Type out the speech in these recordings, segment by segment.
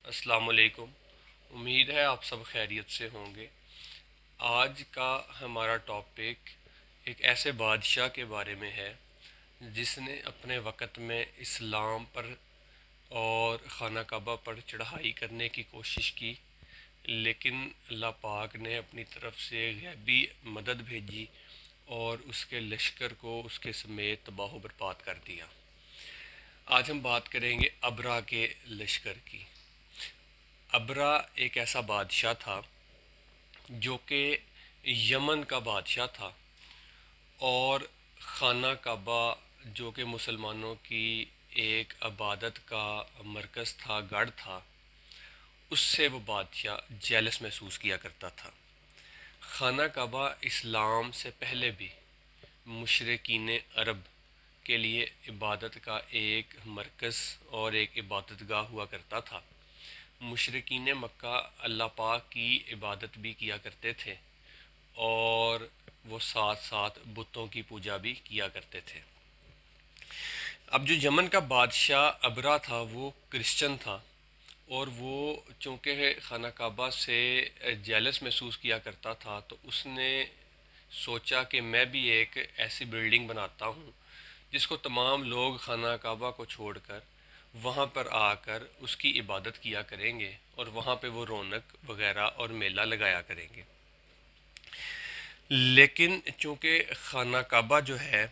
السلام علیکم۔ امید ہے آپ سب خیریت سے ہوں گے۔ آج کا ہمارا ٹاپک ایک ایسے بادشاہ کے بارے میں ہے جس نے اپنے وقت میں اسلام پر اور خانہ کعبہ پر چڑھائی کرنے کی کوشش کی، لیکن اللہ پاک نے اپنی طرف سے غیبی مدد بھیجی اور اس کے لشکر کو اس کے سمیت تباہ و برباد کر دیا۔ آج ہم بات کریں گے ابرا کے لشکر کی۔ ابرا ایک ایسا بادشاہ تھا جو کہ یمن کا بادشاہ تھا، اور خانہ کعبہ جو کہ مسلمانوں کی ایک عبادت کا مرکز تھا، گڑھ تھا، اس سے وہ بادشاہ جیلس محسوس کیا کرتا تھا۔ خانہ کعبہ اسلام سے پہلے بھی مشرکین عرب کے لیے عبادت کا ایک مرکز اور ایک عبادت گاہ ہوا کرتا تھا۔ مشرکین مکہ اللہ پاک کی عبادت بھی کیا کرتے تھے، اور وہ ساتھ ساتھ بتوں کی پوجا بھی کیا کرتے تھے۔ اب جو یمن کا بادشاہ ابرا تھا وہ کرسچن تھا، اور وہ چونکہ خانہ کعبہ سے جیلس محسوس کیا کرتا تھا، تو اس نے سوچا کہ میں بھی ایک ایسی بلڈنگ بناتا ہوں جس کو تمام لوگ خانہ کعبہ کو چھوڑ کر وہاں پر آ کر اس کی عبادت کیا کریں گے، اور وہاں پہ وہ رونق وغیرہ اور میلہ لگایا کریں گے۔ لیکن چونکہ خانہ کعبہ جو ہے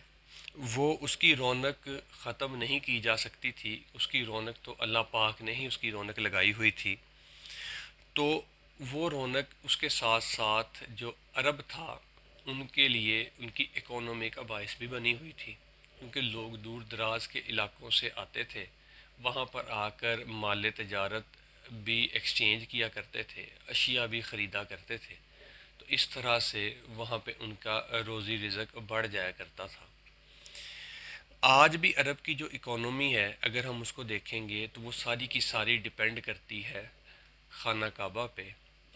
وہ اس کی رونق ختم نہیں کی جا سکتی تھی، اس کی رونق تو اللہ پاک نے ہی اس کی رونق لگائی ہوئی تھی، تو وہ رونق اس کے ساتھ ساتھ جو عرب تھا ان کے لیے ان کی اکانومی کا باعث بھی بنی ہوئی تھی، کیونکہ لوگ دور دراز کے علاقوں سے آتے تھے، وہاں پر آ کر مال تجارت بھی ایکسچینج کیا کرتے تھے، اشیاء بھی خریدا کرتے تھے، تو اس طرح سے وہاں پہ ان کا روزی رزق بڑھ جایا کرتا تھا۔ آج بھی عرب کی جو اکانومی ہے اگر ہم اس کو دیکھیں گے تو وہ ساری کی ساری ڈپینڈ کرتی ہے خانہ کعبہ پہ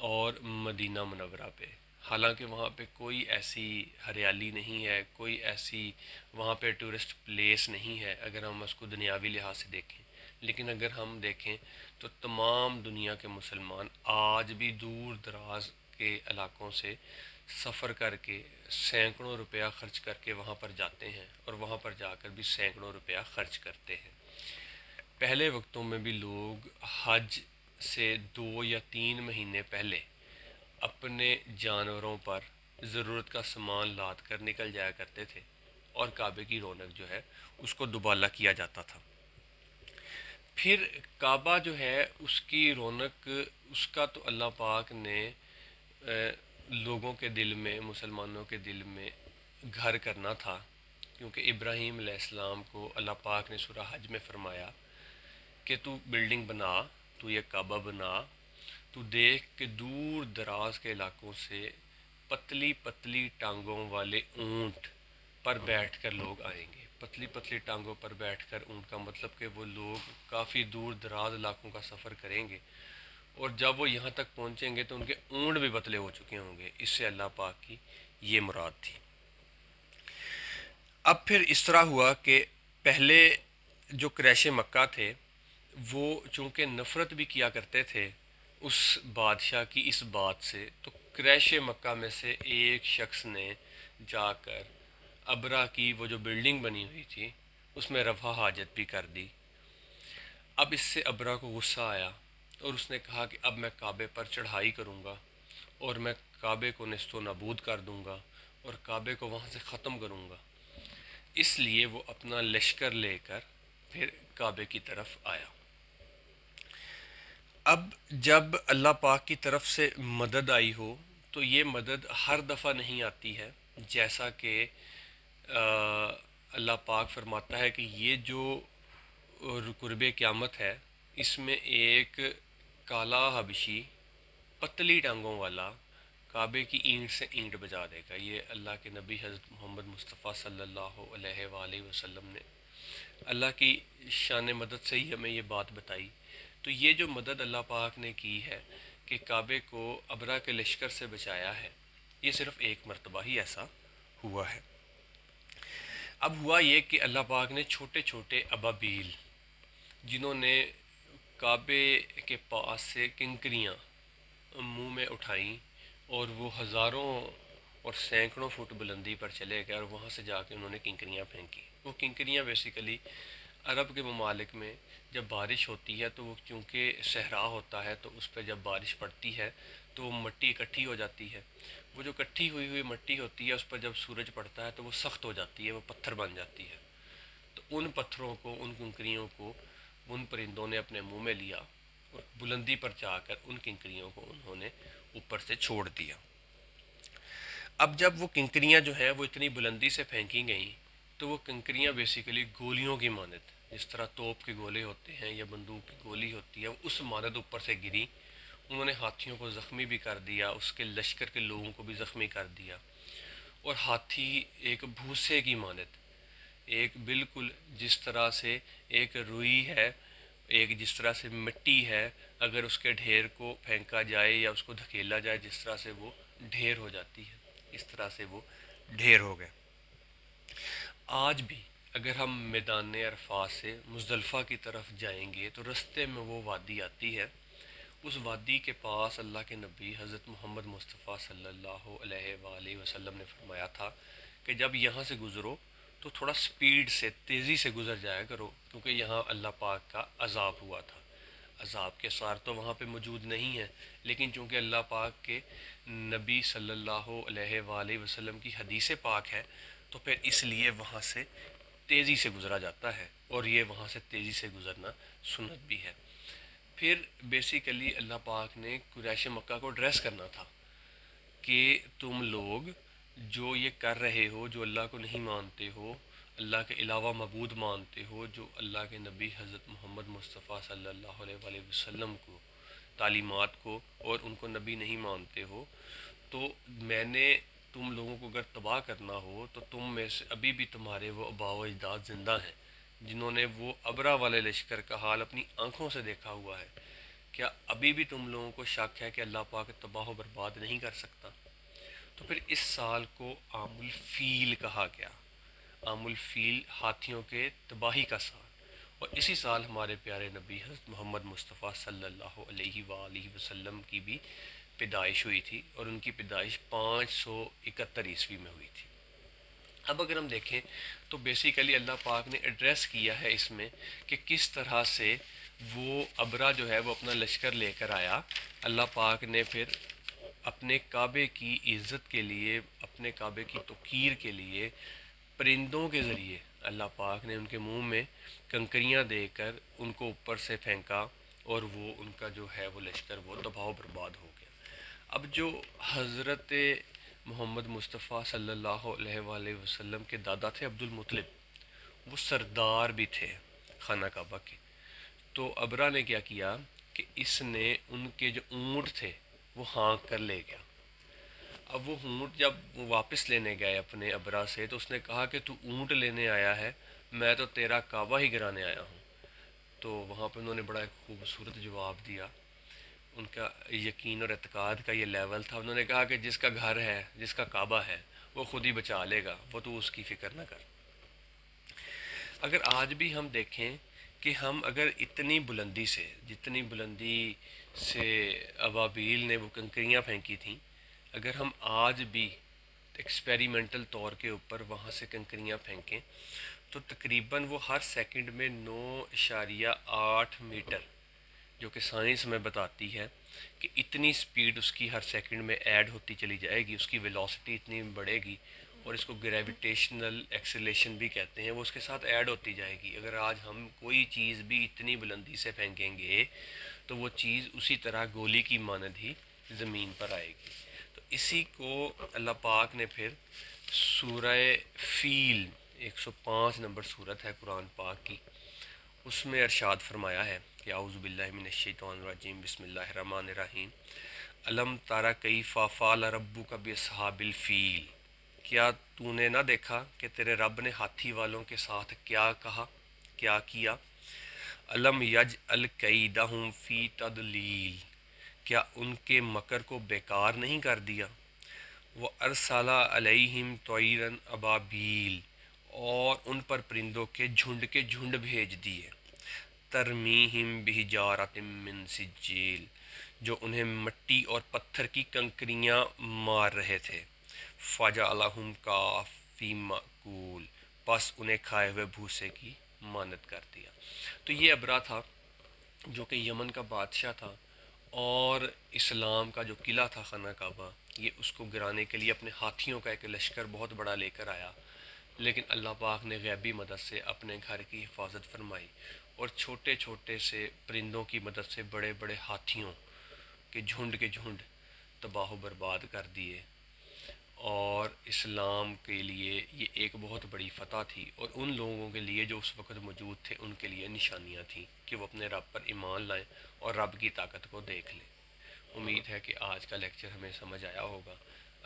اور مدینہ منورہ پہ۔ حالانکہ وہاں پہ کوئی ایسی ہریالی نہیں ہے، کوئی ایسی وہاں پہ ٹورسٹ پلیس نہیں ہے اگر ہم اس کو دنیاوی لحاظ سے دیکھیں، لیکن اگر ہم دیکھیں تو تمام دنیا کے مسلمان آج بھی دور دراز کے علاقوں سے سفر کر کے سینکڑوں روپیہ خرچ کر کے وہاں پر جاتے ہیں، اور وہاں پر جا کر بھی سینکڑوں روپیہ خرچ کرتے ہیں۔ پہلے وقتوں میں بھی لوگ حج سے 2 یا 3 مہینے پہلے اپنے جانوروں پر ضرورت کا سامان لاد کر نکل جایا کرتے تھے، اور کعبے کی رونق جو ہے اس کو دوبالا کیا جاتا تھا۔ پھر کعبہ جو ہے اس کی رونق، اس کا تو اللہ پاک نے لوگوں کے دل میں، مسلمانوں کے دل میں گھر کرنا تھا، کیونکہ ابراہیم علیہ السلام کو اللہ پاک نے سورہ حج میں فرمایا کہ تو بلڈنگ بنا، تو یہ کعبہ بنا، تو دیکھ کہ دور دراز کے علاقوں سے پتلی پتلی ٹانگوں والے اونٹ پر بیٹھ کر لوگ آئیں گے۔ پتلی پتلی ٹانگوں پر بیٹھ کر اونٹ کا مطلب کہ وہ لوگ کافی دور دراز علاقوں کا سفر کریں گے، اور جب وہ یہاں تک پہنچیں گے تو ان کے اونٹ بھی پتلے ہو چکے ہوں گے۔ اس سے اللہ پاک کی یہ مراد تھی۔ اب پھر اس طرح ہوا کہ پہلے جو قریش مکہ تھے وہ چونکہ نفرت بھی کیا کرتے تھے اس بادشاہ کی اس بات سے، تو قریش مکہ میں سے ایک شخص نے جا کر ابرا کی وہ جو بلڈنگ بنی ہوئی تھی اس میں رفع حاجت بھی کر دی۔ اب اس سے ابرا کو غصہ آیا، اور اس نے کہا کہ اب میں کعبے پر چڑھائی کروں گا، اور میں کعبے کو نیست و نابود کر دوں گا، اور کعبے کو وہاں سے ختم کروں گا۔ اس لیے وہ اپنا لشکر لے کر پھر کعبے کی طرف آیا۔ اب جب اللہ پاک کی طرف سے مدد آئی ہو تو یہ مدد ہر دفعہ نہیں آتی ہے، جیسا کہ اللہ پاک فرماتا ہے کہ یہ جو قرب قیامت ہے اس میں ایک کالا حبشی پتلی ٹانگوں والا کعبے کی اینٹ سے اینٹ بجا دے گا۔ یہ اللہ کے نبی حضرت محمد مصطفیٰ صلی اللہ علیہ وآلہ وسلم نے اللہ کی شان مدد سے ہی ہمیں یہ بات بتائی۔ تو یہ جو مدد اللہ پاک نے کی ہے کہ کعبے کو ابرا کے لشکر سے بچایا ہے، یہ صرف ایک مرتبہ ہی ایسا ہوا ہے۔ اب ہوا یہ کہ اللہ پاک نے چھوٹے چھوٹے ابابیل، جنہوں نے کعبے کے پاس سے کنکریاں منہ میں اٹھائیں اور وہ ہزاروں اور سینکڑوں فٹ بلندی پر چلے گئے اور وہاں سے جا کے انہوں نے کنکریاں پھینکی۔ وہ کنکریاں بیسیکلی عرب کے ممالک میں جب بارش ہوتی ہے تو وہ چونکہ صحرا ہوتا ہے تو اس پہ جب بارش پڑتی ہے تو وہ مٹی اکٹھی ہو جاتی ہے، وہ جو اکٹھی ہوئی ہوئی مٹی ہوتی ہے اس پر جب سورج پڑتا ہے تو وہ سخت ہو جاتی ہے، وہ پتھر بن جاتی ہے۔ تو ان پتھروں کو، ان کنکریوں کو ان پرندوں نے اپنے منہ میں لیا اور بلندی پر جا کر ان کنکریوں کو انہوں نے اوپر سے چھوڑ دیا۔ اب جب وہ کنکریاں جو ہیں وہ اتنی بلندی سے پھینکی گئیں تو وہ کنکریاں بیسیکلی گولیوں کی مانند، جس طرح توپ کے گولے ہوتے ہیں یا بندوق کی گولی ہوتی ہے، اس مانند اوپر سے گری۔ انہوں نے ہاتھیوں کو زخمی بھی کر دیا، اس کے لشکر کے لوگوں کو بھی زخمی کر دیا، اور ہاتھی ایک بھوسے کی مانند، ایک بالکل جس طرح سے ایک روئی ہے، ایک جس طرح سے مٹی ہے، اگر اس کے ڈھیر کو پھینکا جائے یا اس کو دھکیلا جائے جس طرح سے وہ ڈھیر ہو جاتی ہے، اس طرح سے وہ ڈھیر ہو گئے۔ آج بھی اگر ہم میدان عرفات سے مزدلفہ کی طرف جائیں گے تو رستے میں وہ وادی آتی ہے، اس وادی کے پاس اللہ کے نبی حضرت محمد مصطفیٰ صلی اللہ علیہ وآلہ وسلم نے فرمایا تھا کہ جب یہاں سے گزرو تو تھوڑا سپیڈ سے، تیزی سے گزر جایا کرو، کیونکہ یہاں اللہ پاک کا عذاب ہوا تھا۔ عذاب کے سار تو وہاں پہ موجود نہیں ہے، لیکن چونکہ اللہ پاک کے نبی صلی اللہ علیہ وآلہ وسلم کی حدیث پاک ہے تو پھر اس لیے وہاں سے تیزی سے گزرا جاتا ہے، اور یہ وہاں سے تیزی سے گزرنا سنت بھی ہے۔ پھر بیسیکلی اللہ پاک نے قریش مکہ کو ڈریس کرنا تھا کہ تم لوگ جو یہ کر رہے ہو، جو اللہ کو نہیں مانتے ہو، اللہ کے علاوہ معبود مانتے ہو، جو اللہ کے نبی حضرت محمد مصطفیٰ صلی اللہ علیہ وآلہ وسلم کو، تعلیمات کو، اور ان کو نبی نہیں مانتے ہو، تو میں نے تم لوگوں کو اگر تباہ کرنا ہو تو تم میں سے ابھی بھی تمہارے وہ آباء و اجداد زندہ ہیں جنہوں نے وہ ابرا والے لشکر کا حال اپنی آنکھوں سے دیکھا ہوا ہے۔ کیا ابھی بھی تم لوگوں کو شک ہے کہ اللہ پاک تباہ و برباد نہیں کر سکتا؟ تو پھر اس سال کو عام الفیل کہا گیا، عام الفیل ہاتھیوں کے تباہی کا سال، اور اسی سال ہمارے پیارے نبی حضرت محمد مصطفیٰ صلی اللہ علیہ وآلہ وسلم کی بھی پیدائش ہوئی تھی، اور ان کی پیدائش 571 عیسوی میں ہوئی تھی۔ اب اگر ہم دیکھیں تو بیسیکلی اللہ پاک نے ایڈریس کیا ہے اس میں کہ کس طرح سے وہ ابرا جو ہے وہ اپنا لشکر لے کر آیا۔ اللہ پاک نے پھر اپنے کعبے کی عزت کے لیے، اپنے کعبے کی توقیر کے لیے پرندوں کے ذریعے اللہ پاک نے ان کے منہ میں کنکریاں دے کر ان کو اوپر سے پھینکا، اور وہ ان کا جو ہے وہ لشکر وہ تباہ و برباد ہو گیا۔ اب جو حضرت محمد مصطفیٰ صلی اللہ علیہ وآلہ وسلم کے دادا تھے عبد المطلب، وہ سردار بھی تھے خانہ کعبہ کے۔ تو ابرا نے کیا کیا کہ اس نے ان کے جو اونٹ تھے وہ ہانک کر لے گیا۔ اب وہ اونٹ جب وہ واپس لینے گئے اپنے ابرا سے تو اس نے کہا کہ تو اونٹ لینے آیا ہے، میں تو تیرا کعبہ ہی گرانے آیا ہوں۔ تو وہاں پہ انہوں نے بڑا ایک خوبصورت جواب دیا، ان کا یقین اور اعتقاد کا یہ لیول تھا۔ انہوں نے کہا کہ جس کا گھر ہے، جس کا کعبہ ہے، وہ خود ہی بچا لے گا، وہ تو اس کی فکر نہ کر۔ اگر آج بھی ہم دیکھیں کہ ہم اگر اتنی بلندی سے، جتنی بلندی سے ابابیل نے وہ کنکریاں پھینکی تھیں، اگر ہم آج بھی ایکسپیریمنٹل طور کے اوپر وہاں سے کنکریاں پھینکیں تو تقریباً وہ ہر سیکنڈ میں 9.8 میٹر، جو کہ سائنس میں بتاتی ہے کہ اتنی سپیڈ اس کی ہر سیکنڈ میں ایڈ ہوتی چلی جائے گی، اس کی ویلوسٹی اتنی بڑھے گی، اور اس کو گریویٹیشنل ایکسیلیشن بھی کہتے ہیں، وہ اس کے ساتھ ایڈ ہوتی جائے گی۔ اگر آج ہم کوئی چیز بھی اتنی بلندی سے پھینکیں گے تو وہ چیز اسی طرح گولی کی مانند ہی زمین پر آئے گی۔ تو اسی کو اللہ پاک نے پھر سورہ فیل، 105 نمبر صورت ہے قرآن پاک کی، اس میں ارشاد فرمایا ہے کہ اعوذ باللہ من الشیطان الرجیم، بسم اللہ الرحمن الرحیم، الم تارا کیف فعل ربک باصحاب الفیل، کیا تو نے نہ دیکھا کہ تیرے رب نے ہاتھی والوں کے ساتھ کیا کہا، کیا کیا؟ الم یجعل کیدہم فی تضلیل، کیا ان کے مکر کو بیکار نہیں کر دیا؟ وَأَرْسَلَ عَلَيْهِمْ طَيْرًا أَبَابِيلَ، اور ان پر پرندوں کے جھنڈ بھیج دیے۔ ترمیہم بحجارۃ من سجیل، جو انہیں مٹی اور پتھر کی کنکریاں مار رہے تھے، فجعلہم کافی مأکول، پس انہیں کھائے ہوئے بھوسے کی مانند کر دیا۔ تو یہ ابرا تھا جو کہ یمن کا بادشاہ تھا، اور اسلام کا جو قلعہ تھا خانہ کعبہ، یہ اس کو گرانے کے لیے اپنے ہاتھیوں کا ایک لشکر بہت بڑا لے کر آیا، لیکن اللہ پاک نے غیبی مدد سے اپنے گھر کی حفاظت فرمائی، اور چھوٹے چھوٹے سے پرندوں کی مدد سے بڑے بڑے ہاتھیوں کے جھنڈ تباہ و برباد کر دیے۔ اور اسلام کے لیے یہ ایک بہت بڑی فتح تھی، اور ان لوگوں کے لیے جو اس وقت موجود تھے ان کے لیے نشانیاں تھیں کہ وہ اپنے رب پر ایمان لائیں اور رب کی طاقت کو دیکھ لیں۔ امید ہے کہ آج کا لیکچر ہمیں سمجھ آیا ہوگا۔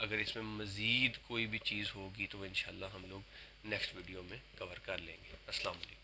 اگر اس میں مزید کوئی بھی چیز ہوگی تو انشاءاللہ ہم لوگ نیکسٹ ویڈیو میں کور کر لیں گے۔ السلام علیکم۔